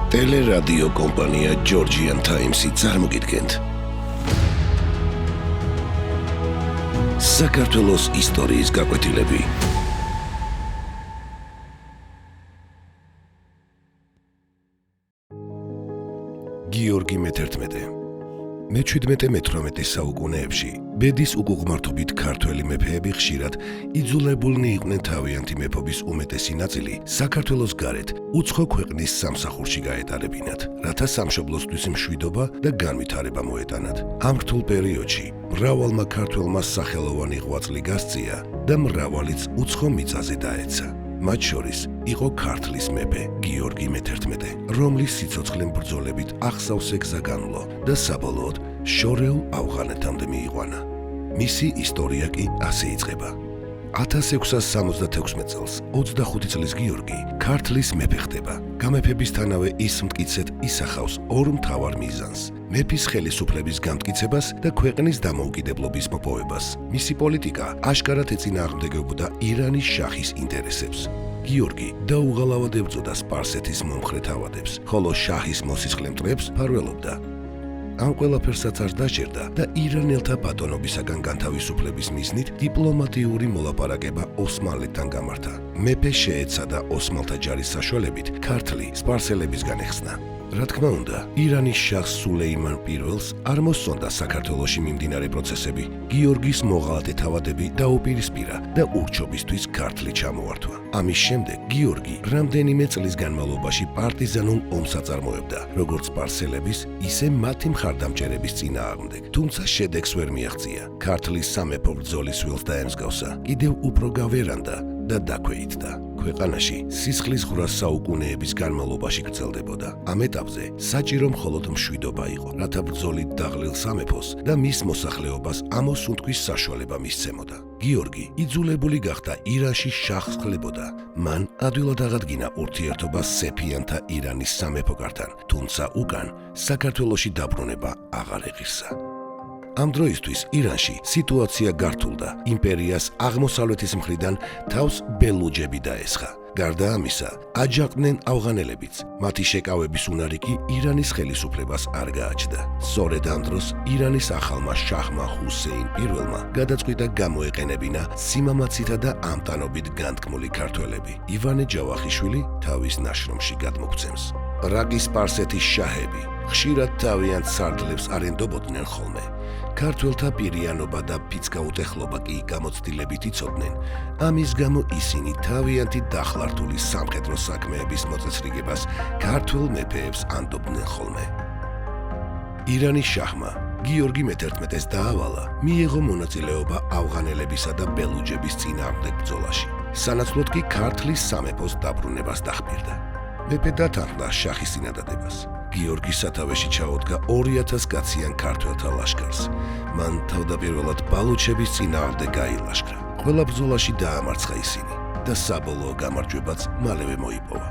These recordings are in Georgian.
ტელერადიო კომპანია Georgian Times-ი წარმოგიდგენთ. საქართველოს ისტორიის გაკვეთილები. გიორგი მე-11 მე-17-18 საუკუნეებში ბედის უკუღმართობით ქართველი მეფეები ხშირად იძულებულნი იყვნენ თავიანთი მეფობის უმეტესი ნაწილი საქართველოს გარეთ უცხო ქვეყნის სამსახურში გაეტარებინათ, რათა სამშობლოსთვის მშვიდობა და განვითარება მოეტანათ. ამ რთულ პერიოდში მრავალმა ქართველმა სახელოვანი ღვაწლი გასწია და მრავალიც უცხო მიწაზე დაეცა. მათ შორის იყო ქართლის მეფე გიორგი მე-11, რომლის სიცოცხლემ ბრძოლებით ახსავსე გზა განვლო და საბოლოოდ შორეულ ავღანეთამდე მიიყვანა. მისი ისტორია კი ასე იწყება. 1666 წელს 25 წლის გიორგი ქართლის მეფე ხდება. გამეფებისთანავე ის მტკიცედ ისახავს ორ მთავარ მიზანს: მეფის ხელისუფლების გამტკიცებას და ქვეყნის დამოუკიდებლობის მოპოვებას. მისი პოლიტიკა აშკარად ეწინააღმდეგებოდა ირანის შაჰის ინტერესებს. გიორგი დაუღალავად ებრძოდა სპარსეთის მომხრე თავადებს, ხოლო შაჰის მოსისხლე მტრებს მფარველობდა. ამ ყველაფერსაც არ დაჭერდა და ირანელთა ბატონობისაგან განთავისუფლების მიზნით დიპლომატიური მოლაპარაკება ოსმალეთთან გამართა. მეფე შეეცადა ოსმალთა ჯარის საშუალებით ქართლი სპარსელებისგან ეხსნა. რა თქმა უნდა, ირანის შაჰს სულეიმან პირველს არ მოსწონდა საქართველოში მიმდინარე პროცესები. გიორგის მოღალატე თავადები დაუპირისპირა და ურჩობისთვის ქართლი ჩამოართვა. ამის შემდეგ გიორგი რამდენიმე წლის განმავლობაში პარტიზანულ ომს აწარმოებდა, როგორც სპარსელების, ისე მათი მხარდამჭერების წინააღმდეგ, თუმცა შედეგს ვერ მიაღწია. ქართლის სამეფო ბრძოლის ვილს დაემსგავსა, კიდევ უფრო გავერანდა და დაქვეითდა. ქვეყანაში სისხლის ღრა საუკუნეების განმავლობაში გრძელდებოდა. ამ ეტაპზე საჭირო მხოლოდ მშვიდობა იყო, რათა ბრძოლით დაღლილ სამეფოს და მის მოსახლეობას ამოსუნთქვის საშუალება მისცემოდა. გიორგი იძულებული გახდა ირანში შაჰს ხლებოდა. მან ადვილად აღადგინა ურთიერთობა სეფიანთა ირანის სამეფო კართან, თუმცა უკან საქართველოში დაბრუნება აღარ ეღირსა. ამ დროისთვის ირანში სიტუაცია გართულდა. იმპერიას აღმოსავლეთის მხრიდან თავს ბელუჯები დაესხა. გარდა ამისა, აჯანყდნენ ავღანელებიც. მათი შეკავების უნარი კი ირანის ხელისუფლებას არ გააჩნდა. სწორედ ამ დროს ირანის ახალმა შაჰმა ჰუსეინ პირველმა გადაწყვიტა გამოეყენებინა სიმამაცითა და ამტანობით განთქმული ქართველები. ივანე ჯავახიშვილი თავის ნაშრომში გადმოგცემს. რაკის სპარსეთის შაჰები ხშირად თავიანთ სარდლებს არენდობოდნენ ხოლმე. ქართველთა პირიანობა და ფიცკაუტეხლობა კი გამოცდილებით იცოდნენ. ამის გამო ისინი თავიანთი დახლართული სამხედრო საქმეების მოწესრიგებას ქართველ მეფეებს ანდობდნენ ხოლმე. ირანის შაჰმა გიორგი მე-11-ს დაავალა მიეღო მონაწილეობა ავღანელებისა და ბელუჯების წინააღმდეგ ბრძოლაში. სანაცვლოდ კი ქართლის სამეფოს დაბრუნებას დახმირდა. მეფე დათანხმდა შაჰის წინადადებას. გიორგი სათავეში ჩაუდგა 2000 კაციან ქართველთა ლაშქარს. მან თავდაპირველად ბალუჩების წინააღმდეგ გაილაშქრა. ყველა ბრძოლაში დაამარცხა ისინი და საბოლოო გამარჯვებაც მალევე მოიპოვა.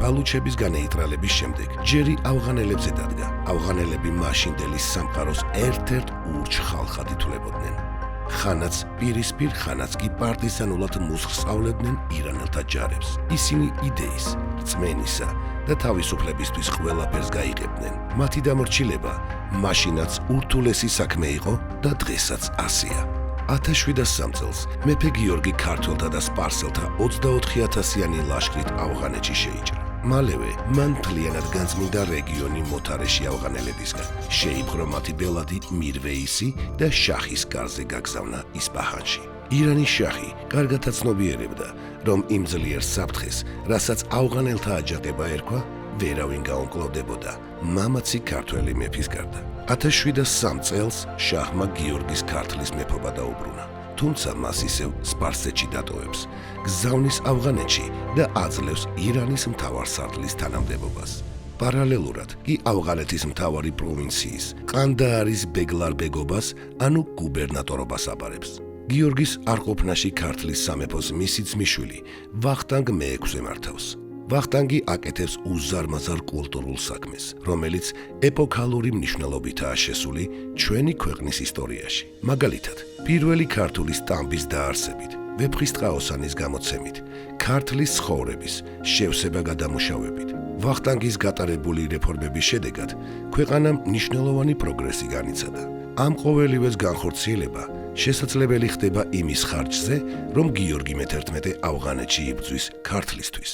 ბალუჩების განეიტრალების შემდეგ ჯერი ავღანელებზე დადგა. ავღანელები მაშინდელი სამყაროს ერთ-ერთ ურჩ ხალხად ითვლებოდნენ. ხანაც პირისპირ, ხანაც კი პარტიზანულად მუსხსავლებდნენ ირანელთა ჯარებს. ისინი იდეის, რწმენისა და თავისუფლებისთვის ყველაფერს გაიყებდნენ. მათი დამორჩილება მაშინაც ურთულესი საქმე იყო და დღესაც ასეა. 1703 წელს მეფე გიორგი ქართველთა და სპარსელთა 24000-იანი ლაშქრით ავღანეთში შეიჭრა. მალევე მან მთლიანად განწმინდა რეგიონი მოთარეში ავღანელებისგან. შეიპყრო მათი ბელადი მირვეისი და შაჰის კარზე გაგზავნა ისპაჰანში. ირანის შაჰი კარგად აცნობიერებდა, რომ იმ ძლიერ საფრთხეს, რასაც ავღანელთა აჯანყება ერქვა, ვერავინ გაუმკლავდებოდა მამაცი ქართველი მეფის გარდა. 1703 წელს შაჰმა გიორგის ქართლის მეფობა დაუბრუნა. თუმცა მას ისევ სპარსეთში დატოვებს, გზავნის ავღანეთში და აძლევს ირანის მთავარ სარდლის თანამდებობას. პარალელურად კი ავღანეთის მთავარი პროვინციის ყანდაარის ბეგლარბეგობას, ანუ გუბერნატორობას აბარებს. გიორგის არყოფნაში ქართლის სამეფოს მისი ძმისშვილი ვახტანგ მე-6 მართავს. ვახტანგი აკეთებს უზარმაზარ კულტურულ საქმეს, რომელიც ეპოქალური მნიშვნელობითაა შესული ჩვენი ქვეყნის ისტორიაში. მაგალითად, პირველი ქართული სტამბის დაარსებით, ვეფხისტყაოსანის გამოცემით, ქართლის ცხოვრების შევსება გადამუშავებით, ვახტანგის გატარებული რეფორმების შედეგად ქვეყანამ მნიშვნელოვანი პროგრესი განიცადა. ამ ყოველივეს განხორციელება შესაძლებელი ხდება იმის ხარჯზე, რომ გიორგი მე-11 ავღანეთში იბრძვის ქართლისთვის.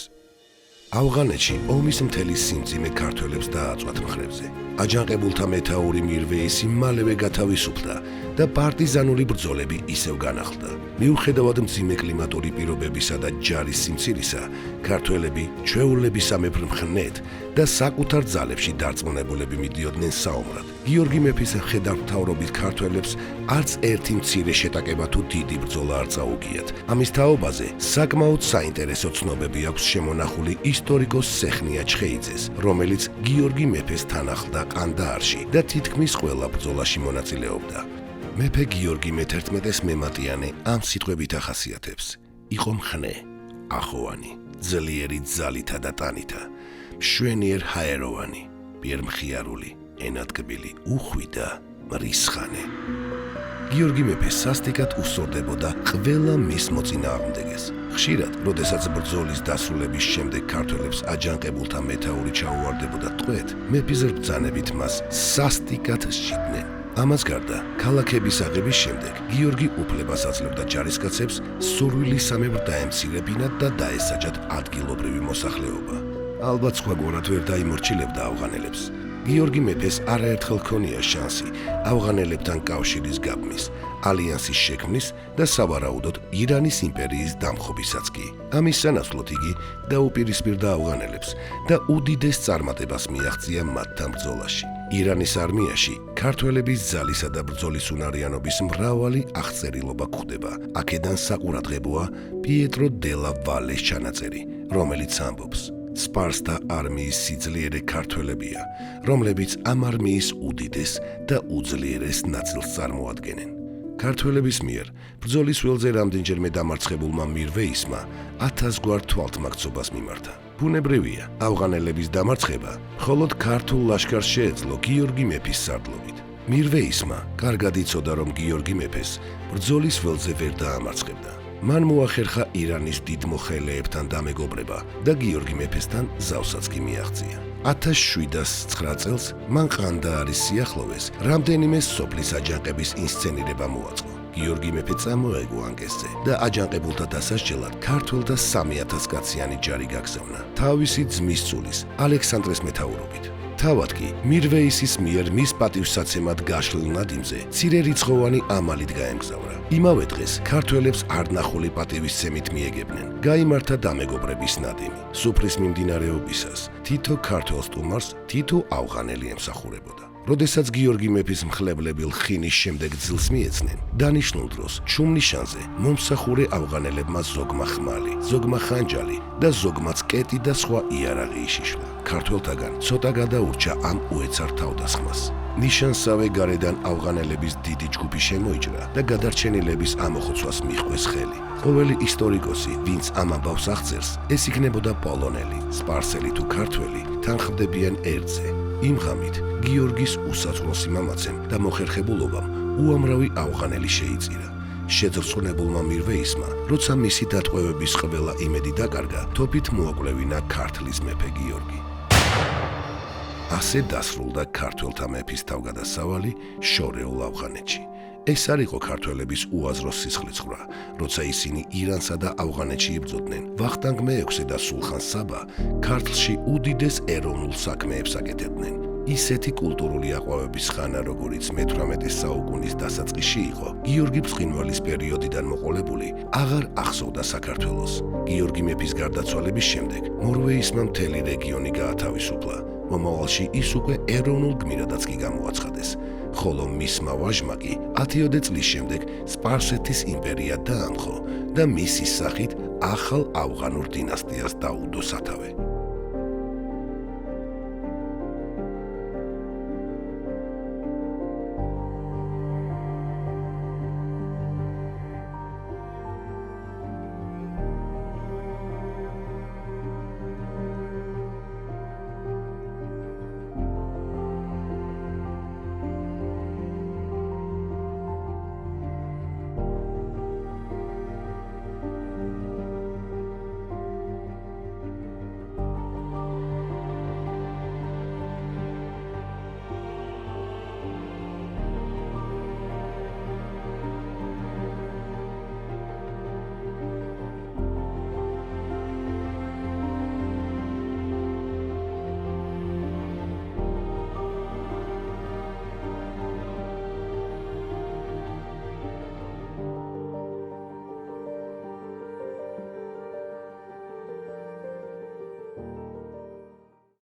ავღანეთში ომის მთელი სიმძიმე ქართველებს დააწვათ მხრებზე. აჯანყებულთა მეთაური მირვეისი მალევე გათავისუფლდა და პარტიზანული ბრძოლები ისევ განახლდა. მიუხედავად მძიმე კლიმატური პირობებისა და ჯარის სიმცირისა, ქართველები ჩვეულებისა მეფრმხნეთ და საკუთარ ძალებში დარწმუნებულები მიდიოდნენ საომრად. გიორგი მეფის მხედართმთავრობით ქართველებს არც ერთი მცირე შეტაკება თუ დიდი ბრძოლა არ წაუგიათ. ამის თაობაზე საკმაოდ საინტერესო ცნობები აქვს შემონახული ისტორიკოს სეხნია ჩხეიძეს, რომელიც გიორგი მეფეს თან ახლდა ყანდაარში და თითქმის ყველა ბრძოლაში მონაწილეობდა. მეფე გიორგი მე-11-ს მემატიანე ამ სიტყვებით ახასიათებს: იყო მხნე, ახოვანი, ძლიერი ძალითა და ტანითა, მშვენიერ ჰაეროვანი, პირმხიარული, ენადგბილი, უხვი და მრისხანე. გიორგი მეფე სასტიკად უსწორდებოდა ყველა მის მოწინააღმდეგეს. ხშირად, როდესაც ბრძოლის დასრულების შემდეგ ქართველებს აჯანყებულთა მეთაური ჩაუვარდებოდა ტყვედ, მეფის ბრძანებით მას სასტიკად სჭიდნენ. ამას გარდა, ქალაქების აღების შემდეგ გიორგი უფლებას აძლევდა ჯარისკაცებს სურვილისამებრ დაემცირებინათ და დაესაჯათ ადგილობრივი მოსახლეობა. ალბათ სხვაგვარად ვერ დაიმორჩილებდა ავღანელებს. გიორგი მეფეს არაერთხელ ჰქონია შანსი ავღანელებთან კავშირის გაბმის, ალიანსის შექმნის და სავარაუდოდ ირანის იმპერიის დამხობისაც კი. ამის სანაცვლოდ იგი დაუპირისპირდა ავღანელებს და უდიდეს წარმატებას მიაღწია მათთან ბრძოლაში. ირანის არმიაში ქართველების ძალისა და ბრძოლის უნარიანობის მრავალი აღწერილობა გვხვდება. აქედან საყურადღებოა პიეტრო დე ლა ვალეს ჩანაწერი, რომელიც ამბობს: სპარსთა არმიის სიძლიერე ქართველებია, რომლებიც ამ არმიის უდიდეს და უძლიერეს ნაწილს წარმოადგენენ. ქართველების მიერ ბრძოლის ველზე რამდენჯერმე დამარცხებულმა მირვეისმა 1000 გვარ თვალთმაქცობას მიმართა. ბუნებრივია, ავღანელების დამარცხება მხოლოდ ქართულ ლაშქარს შეეძლო გიორგი მეფის სარდლობით. მირვეისმა კარგად იცოდა, რომ გიორგი მეფეს ბრძოლის ველზე ვერ დაამარცხებდა. მან მოახერხა ირანის დიდ მოხელეებთან დამეგობრება და გიორგი მეფესთან ზავსაც კი მიაღწია. 1709 წელს მან ყანდაარის სიახლოვეს რამდენიმე სოფლის აჯანყების ინსცენირება მოაწყო. გიორგი მეფე წამოეგო ანკესზე და აჯანყებულთა დასასჯელად ქართველთა 3000 კაციანი ჯარი გაგზავნა, თავისი ძმის ცულის, ალექსანდრეს მეთაურობით. თავად კი მირვეისის მიერ მის პატივსაცემად გაშლილ ნადიმზე მცირერიცხოვანი ამალით გაემგზავრა. იმავე დღეს ქართველებს არნახული პატივისცემით მიეგებნენ. გაიმართა დამეგობრების ნადიმი. სუფრის მიმდინარეობისას თითო ქართველ სტუმარს თითო ავღანელი ემსახურებოდა. როდესაც გიორგი მეფის მხლებლები ლხინის შემდეგ ძილს მიეცნენ, დანიშნულ დროს ჩუმნიშანზე მომსახურე ავღანელებმა ზოგმა ხმალი, ზოგმა ხანჯალი და ზოგმაც კეტი და სხვა იარაღი იშიშლა. ქართველთაგან ცოტა გადაურჩა ამ უეცარ თავდასხმას. ნიშანსავე გარედან ავღანელების დიდი ჯგუფი შემოიჭრა და გადარჩენილების ამოხოცვას მიჰყვეს ხელი. ყოველი ისტორიკოსი, ვინც ამ ამბავს აღწერს, ეს იქნებოდა პოლონელი, სპარსელი თუ ქართველი, თანხმდებიან ერთზე. იმ ღამით გიორგის უსაწყვოსი მამაცემ და მოხერხებულობამ უამრავი ავღანელი შეიწირა. შეძრწუნებულმა მირვეისმა, როცა მისი დატყვევების ყველა იმედი დაკარგა, თოფით მოაკვლევინა ქართლის მეფე გიორგი. ასე დასრულდა ქართველთა მეფის თავგადასავალი შორეულ ავღანეთში. ეს არ იყო ქართველების უაზრო სისხლიცხრა, როცა ისინი ირანსა და ავღანეთში იბრძოდნენ. ვახტანგ მე-6 და სულხან საბა ქართლში უდიდეს ეროვნულ საქმეებს აკეთებდნენ. ისეთი კულტურული აყვავების ხანა, როგორიც მე-18 საუკუნის დასაწყისში იყო, გიორგი ბრწყინვალის პერიოდიდან მოყოლებული, აღარ ახსოვდა საქართველოს. გიორგი მეფის გარდაცვალების შემდეგ მორვეისმა მთელი რეგიონი გაათავისუფლა. მომავალში ის უკვე ეროვნულ გმირადაც კი გამოაცხადეს. ხოლო მისმა ვაჟმა კი 10 წლის შემდეგ სპარსეთის იმპერია დაამხო და მისი სახით ახალ ავღანურ დინასტიას დაუდო სათავე.